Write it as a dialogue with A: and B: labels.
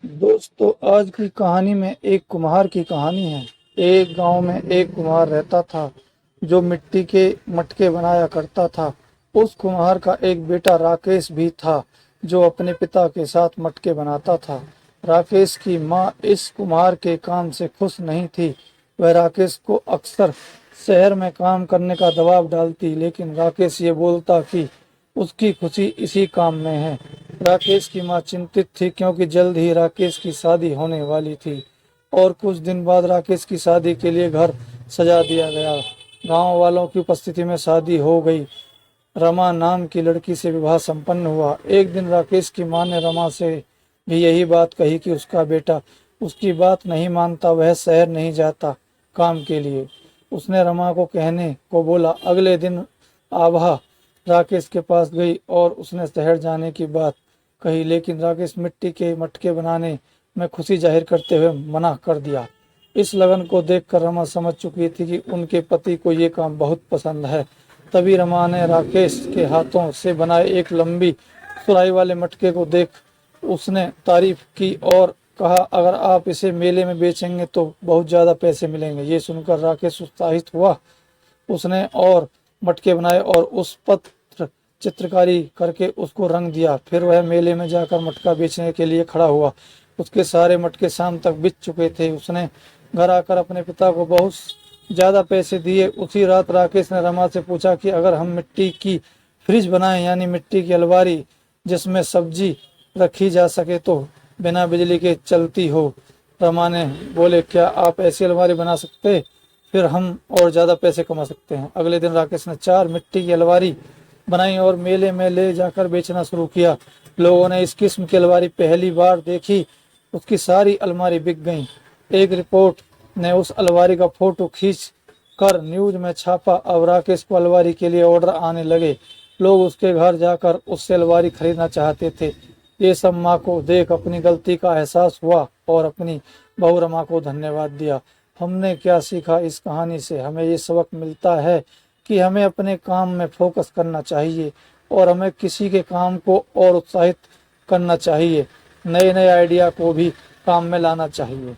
A: दोस्तों, आज की कहानी में एक कुम्हार की कहानी है। एक गांव में एक कुम्हार रहता था जो मिट्टी के मटके बनाया करता था। उस कुम्हार का एक बेटा राकेश भी था जो अपने पिता के साथ मटके बनाता था। राकेश की माँ इस कुम्हार के काम से खुश नहीं थी। वह राकेश को अक्सर शहर में काम करने का दबाव डालती, लेकिन राकेश ये बोलता कि उसकी खुशी इसी काम में है। राकेश की मां चिंतित थी क्योंकि जल्द ही राकेश की शादी होने वाली थी और कुछ दिन बाद राकेश की शादी के लिए घर सजा दिया गया। गांव वालों की उपस्थिति में शादी हो गई। रमा नाम की लड़की से विवाह संपन्न हुआ। एक दिन राकेश की मां ने रमा से भी यही बात कही कि उसका बेटा उसकी बात नहीं मानता, वह शहर नहीं जाता काम के लिए। उसने रमा को कहने को बोला। अगले दिन आभा राकेश के पास गई और उसने शहर जाने की बात कही, लेकिन राकेश मिट्टी के मटके बनाने में खुशी जाहिर करते हुए मना कर दिया। इस लगन को देखकर रमा समझ चुकी थी कि उनके पति को ये काम बहुत पसंद है। तभी रमा ने राकेश के हाथों से बनाए एक लंबी सुराही वाले मटके को देख उसने तारीफ की और कहा, अगर आप इसे मेले में बेचेंगे तो बहुत ज्यादा पैसे मिलेंगे। ये सुनकर राकेश उत्साहित हुआ। उसने और मटके बनाए और उस पत्र चित्रकारी करके उसको रंग दिया। फिर वह मेले में जाकर मटका बेचने के लिए खड़ा हुआ। उसके सारे मटके शाम तक बिक चुके थे। उसने घर आकर अपने पिता को बहुत ज्यादा पैसे दिए। उसी रात राकेश ने रमा से पूछा कि अगर हम मिट्टी की फ्रिज बनाएं, यानी मिट्टी की अलमारी जिसमें सब्जी रखी जा सके तो बिना बिजली के चलती हो। रमा ने बोले, क्या आप ऐसी अलमारी बना सकते? फिर हम और ज्यादा पैसे कमा सकते हैं। अगले दिन राकेश ने 4 मिट्टी की अलमारी बनाई और मेले में ले जाकर बेचना शुरू किया। लोगों ने इस किस्म की अलमारी पहली बार देखी। उसकी सारी अलमारी बिक गई। एक रिपोर्ट ने उस अलमारी का फोटो खींच कर न्यूज में छापा। अब राकेश को अलमारी के लिए ऑर्डर आने लगे। लोग उसके घर जाकर उससे अलमारी खरीदना चाहते थे। ये सब माँ को देख अपनी गलती का एहसास हुआ और अपनी बहू रमा को धन्यवाद दिया। हमने क्या सीखा इस कहानी से? हमें ये सबक मिलता है कि हमें अपने काम में फोकस करना चाहिए और हमें किसी के काम को और उत्साहित करना चाहिए। नए नए आइडिया को भी काम में लाना चाहिए।